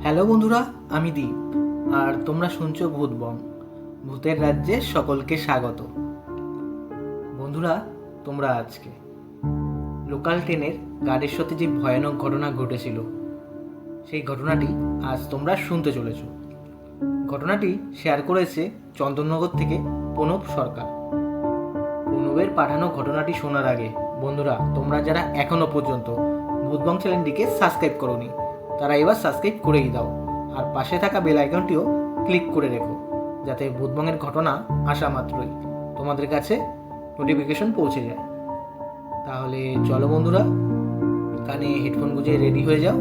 Hello বন্ধুরা, আমি দীপ আর তোমরা শুনছো ভূতবং। ভূতের রাজ্যে সকলকে স্বাগত। বন্ধুরা, তোমরা আজকে লোকাল ট্রেনের গার্ডের সাথে যে ভয়ানক ঘটনা ঘটেছিল সেই ঘটনাটি আজ তোমরা শুনতে চলেছো। ঘটনাটি শেয়ার করেছে চন্দননগর থেকে প্রণব সরকার। প্রণবের পাঠানো ঘটনাটি শোনার আগে বন্ধুরা, তোমরা যারা এখনো পর্যন্ত ভূতবং চ্যানেলটিকে সাবস্ক্রাইব করোনি তারা এবার সাবস্ক্রাইব করেই দাও, আর পাশে থাকা বেল আইকনটিও ক্লিক করে রেখো, যাতে ভূতবংয়ের ঘটনা আসা মাত্রই তোমাদের কাছে নোটিফিকেশন পৌঁছে যায়। তাহলে চলো বন্ধুরা, কানে হেডফোন গুঁজে রেডি হয়ে যাও।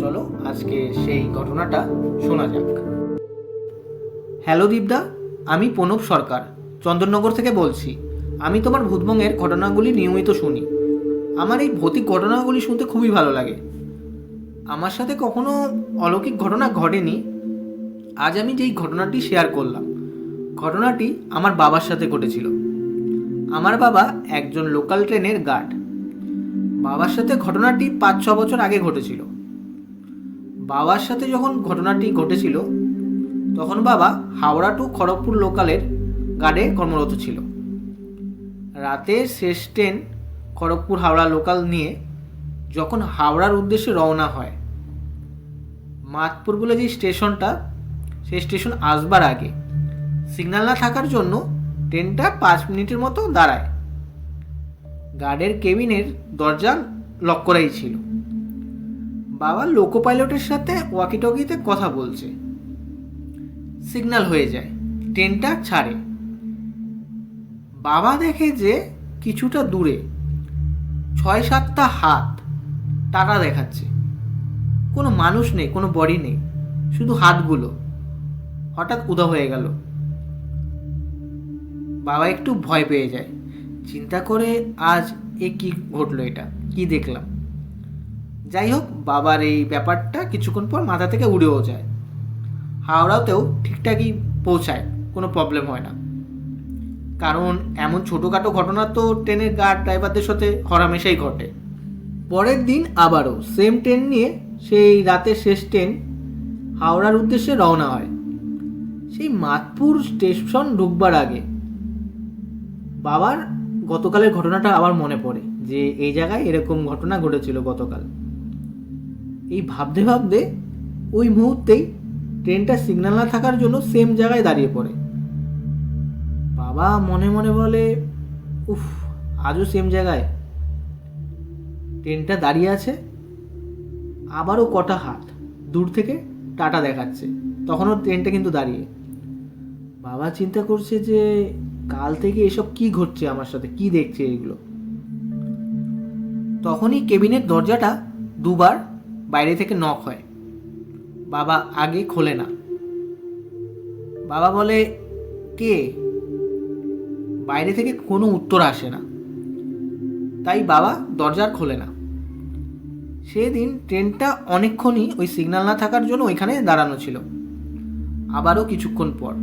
চলো আজকে সেই ঘটনাটা শোনা যাক। হ্যালো দীপদা, আমি প্রণব সরকার চন্দননগর থেকে বলছি। আমি তোমার ভূতবংয়ের ঘটনাগুলি নিয়মিত শুনি। আমার এই ভৌতিক ঘটনাগুলি শুনতে খুবই ভালো লাগে। আমার সাথে কখনো অলৌকিক ঘটনা ঘটেনি। আজ আমি যেই ঘটনাটি শেয়ার করলাম, ঘটনাটি আমার বাবার সাথে ঘটেছিল। আমার বাবা একজন লোকাল ট্রেনের গার্ড। বাবার সাথে ঘটনাটি 5-6 বছর আগে ঘটেছিল। বাবার সাথে যখন ঘটনাটি ঘটেছিল তখন বাবা হাওড়া টু খড়গপুর লোকালের গার্ডে কর্মরত ছিল। রাতের শেষ ট্রেন খড়গপুর হাওড়া লোকাল নিয়ে যখন হাওড়ার উদ্দেশ্যে রওনা হয়, মাতপুর বলে যে স্টেশনটা, সেই স্টেশন আসবার আগে সিগন্যাল না থাকার জন্য ট্রেনটা 5 মিনিটের মতো দাঁড়ায়। গার্ডের কেবিনের দরজা লক করাই ছিল। বাবা লোকো পাইলটের সাথে ওয়াকিটকিতে কথা বলছে। সিগন্যাল হয়ে যায়, ট্রেনটা ছাড়ে। বাবা দেখে যে কিছুটা দূরে 6-7টা হাত টাটা দেখাচ্ছে। কোনো মানুষ নেই, কোনো বডি নেই, শুধু হাতগুলো হঠাৎ উধাও হয়ে গেল। বাবা একটু ভয় পেয়ে যায়, চিন্তা করে আজ কি ঘটলো, এটা কি দেখলাম। যাই হোক, বাবার এই ব্যাপারটা কিছুক্ষণ পর মাথা থেকে উড়েও যায়। হাওড়াতেও ঠিকঠাকই পৌঁছায়, কোনো প্রবলেম হয় না। কারণ এমন ছোটোখাটো ঘটনা তো ট্রেনের গার্ড ড্রাইভারদের সাথে হরহামেশাই ঘটে। পরের দিন আবারও সেম ট্রেন নিয়ে সেই রাতের শেষ ট্রেন হাওড়ার উদ্দেশ্যে রওনা হয়। সেই মাতপুর স্টেশন ঢুকবার আগে বাবার গতকালের ঘটনাটা আবার মনে পড়ে যে এই জায়গায় এরকম ঘটনা ঘটেছিল গতকাল। এই ভাবতে ভাবতে ওই মুহূর্তেই ট্রেনটা সিগন্যাল না থাকার জন্য সেম জায়গায় দাঁড়িয়ে পড়ে। বাবা মনে মনে বলে, উফ, আজও সেম জায়গায় ট্রেনটা দাঁড়িয়ে আছে। আবারও কটা হাত দূর থেকে টাটা দেখাচ্ছে, তখনও ট্রেনটা কিন্তু দাঁড়িয়ে। বাবা চিন্তা করছে যে কাল থেকে এসব কি ঘটছে আমার সাথে, কি দেখছে এগুলো। তখনই কেবিনের দরজাটা দুবার বাইরে থেকে নক হয়। বাবা আগে খোলে না। বাবা বলে, কে? বাইরে থেকে কোনো উত্তর আসে না, তাই বাবা দরজা খোলে না। সেদিন ট্রেনটা অনেকক্ষণই ওই সিগন্যাল না থাকার জন্য ওইখানে দাঁড়ানো ছিল। আবারও কিছুক্ষণ পর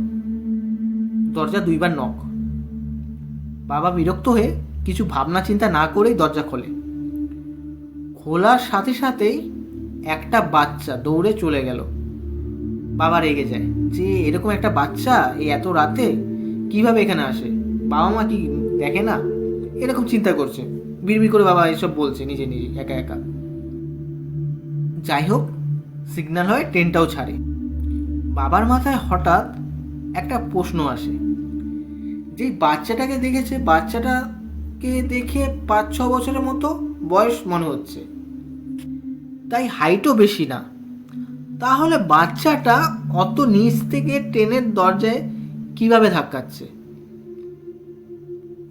দরজা 2বার নক। বাবা বিরক্ত হয়ে কিছু ভাবনা চিন্তা না করেই দরজা খোলে। খোলার সাথে সাথেই একটা বাচ্চা দৌড়ে চলে গেল। বাবা রেগে যায় যে এরকম একটা বাচ্চা এই এত রাতে কিভাবে এখানে আসে, বাবা মা কি দেখে না, এরকম চিন্তা করছে। বিড়বিড় করে বাবা এসব বলছে নিজে নিজে একা একা। যাই হোক, সিগন্যাল হয়, ট্রেনটাও ছাড়ে। বাবার মাথায় হঠাৎ একটা প্রশ্ন আসে। যেই বাচ্চাটাকে দেখেছে, বাচ্চাটাকে দেখে 5-6 বছরের মতো বয়স মনে হচ্ছে, তাই হাইটও বেশি না। তাহলে বাচ্চাটা অত নিচ থেকে ট্রেনের দরজায় কিভাবে ধাক্কাচ্ছে?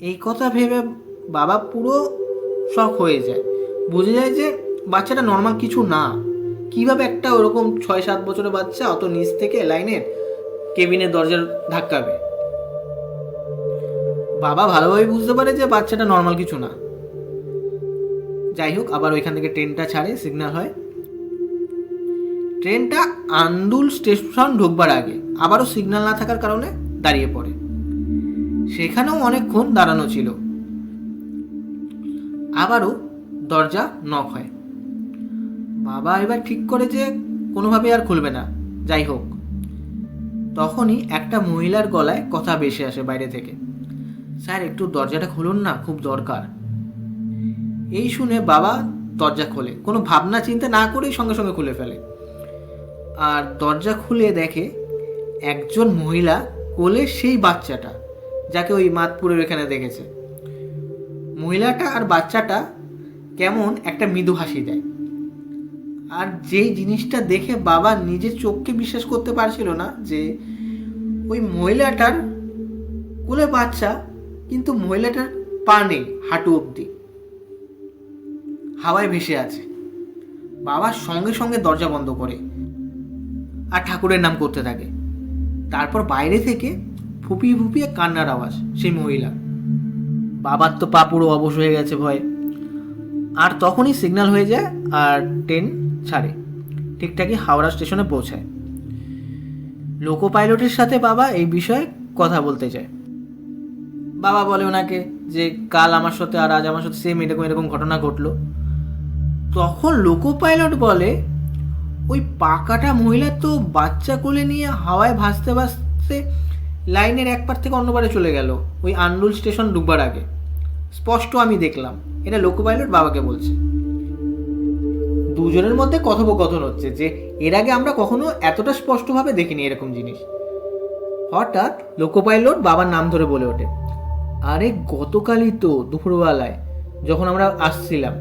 এই কথা ভেবে বাবা পুরো শক হয়ে যায়। বুঝে যায় যে বাচ্চাটা নর্মাল কিছু না। কিভাবে একটা ওরকম 6-7 বছরের বাচ্চা অত নিচ থেকে লাইনের কেবিনের দরজার ধাক্কাবে? বাবা ভালোভাবে বুঝতে পারে যে বাচ্চাটা নর্মাল কিছু না। যাই হোক, আবার ওইখান থেকে ট্রেনটা ছাড়ে, সিগন্যাল হয়। ট্রেনটা আন্দুল স্টেশন ঢুকবার আগে আবারও সিগন্যাল না থাকার কারণে দাঁড়িয়ে পড়ে। সেখানেও অনেকক্ষণ দাঁড়ানো ছিল। আবারও দরজা নক হয়। বাবা এবার ঠিক করে যে কোনোভাবে আর খুলবে না। যাই হোক, তখনই একটা মহিলার গলায় কথা ভেসে আসে বাইরে থেকে, স্যার একটু দরজাটা খুলুন না, খুব দরকার। এই শুনে বাবা দরজা খোলে, কোনো ভাবনা চিন্তা না করেই সঙ্গে সঙ্গে খুলে ফেলে। আর দরজা খুলে দেখে একজন মহিলা কোলে সেই বাচ্চাটা যাকে ওই মাতপুরের এখানে দেখেছে। মহিলাটা আর বাচ্চাটা কেমন একটা মৃদু হাসি দেয়। আর যেই জিনিসটা দেখে বাবা নিজের চোখকে বিশ্বাস করতে পারছিল না যে ওই মহিলাটার কোলে বাচ্চা, কিন্তু মহিলাটার পা নেই, হাঁটু অবধি হাওয়ায় ভেসে আছে। বাবা সঙ্গে সঙ্গে দরজা বন্ধ করে আর ঠাকুরের নাম করতে থাকে। তারপর বাইরে থেকে ফুপিয়ে ফুপিয়ে কান্নার আওয়াজ সেই মহিলা। বাবার তো পা পুরো অবশ হয়ে গেছে ভয়ে। আর তখনই সিগন্যাল হয়ে যায় আর ট্রেন ছাড়ে, ঠিকঠাকই হাওড়া স্টেশনে পৌঁছায়। লোকো পাইলটের সাথে বাবা এই বিষয়ে কথা বলতে চায়। বাবা বলে ওনাকে যে কাল আমার সাথে আর আজ আমার সাথে সেম এরকম এরকম ঘটনা ঘটলো। তখন লোকো পাইলট বলে ওই পাকাটা মহিলা তো বাচ্চা কোলে নিয়ে হাওয়ায় ভাসতে ভাসতে লাইনের এক পার থেকে অন্য পারে চলে গেল, ওই আন্দুল স্টেশন ঢুকবার আগে। স্পষ্ট আমি দেখলাম। এটা লোকো পাইলট বাবাকে বলছে। দুজনের মধ্যে কথোপকথন হচ্ছে যে এর আগে আমরা কখনো এতটা স্পষ্টভাবে দেখিনি এরকম জিনিস। হঠাৎ লোকো পাইলট বাবার নাম ধরে বলে ওঠে, আরে গতকালই তো দুপুরবেলায় যখন আমরা আসছিলাম,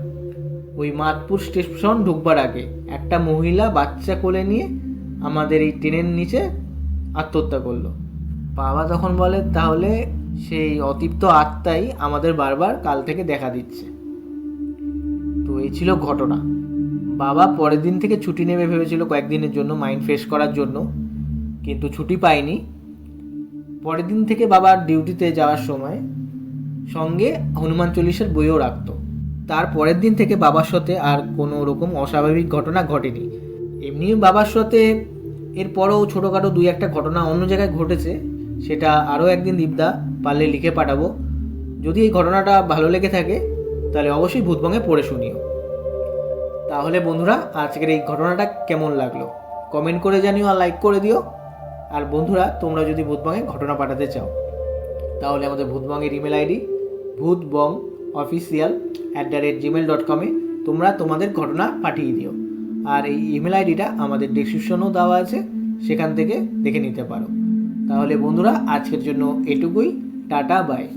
ওই মাতপুর স্টেশন ঢুকবার আগে একটা মহিলা বাচ্চা কোলে নিয়ে আমাদের এই ট্রেনের নিচে আত্মহত্যা করলো। বাবা তখন বলে তাহলে সেই অতৃপ্ত আত্মাই আমাদের বারবার কাল থেকে দেখা দিচ্ছে। তো এই ছিল ঘটনা। বাবা পরের দিন থেকে ছুটি নেবে ভেবেছিল কয়েকদিনের জন্য, মাইন্ড ফ্রেশ করার জন্য, কিন্তু ছুটি পায়নি। পরের দিন থেকে বাবার ডিউটিতে যাওয়ার সময় সঙ্গে হনুমান চল্লিশের বইও রাখত। তার পরের দিন থেকে বাবার সাথে আর কোনো রকম অস্বাভাবিক ঘটনা ঘটেনি। এমনি বাবার সাথে এরপরও ছোটোখাটো দুই একটা ঘটনা অন্য জায়গায় ঘটেছে, সেটা আরও একদিন দীপদা পারলে লিখে পাঠাবো। যদি এই ঘটনাটা ভালো লেগে থাকে তাহলে অবশ্যই ভূতবঙ্গে পড়ে শুনিও। তাহলে বন্ধুরা, আজকের এই ঘটনাটা কেমন লাগলো কমেন্ট করে জানিও আর লাইক করে দিও। আর বন্ধুরা, তোমরা যদি ভূতবঙ্গে ঘটনা পাঠাতে চাও তাহলে আমাদের ভূতবঙ্গের ইমেল আইডি bhutbongofficial@gmail.com-এ তোমরা তোমাদের ঘটনা পাঠিয়ে দিও। আর এই ইমেল আইডিটা আমাদের ডেসক্রিপশনেও দেওয়া আছে, সেখান থেকে দেখে নিতে পারো। তাহলে বন্ধুরা, আজকের জন্য এটুকুই। Tata, by.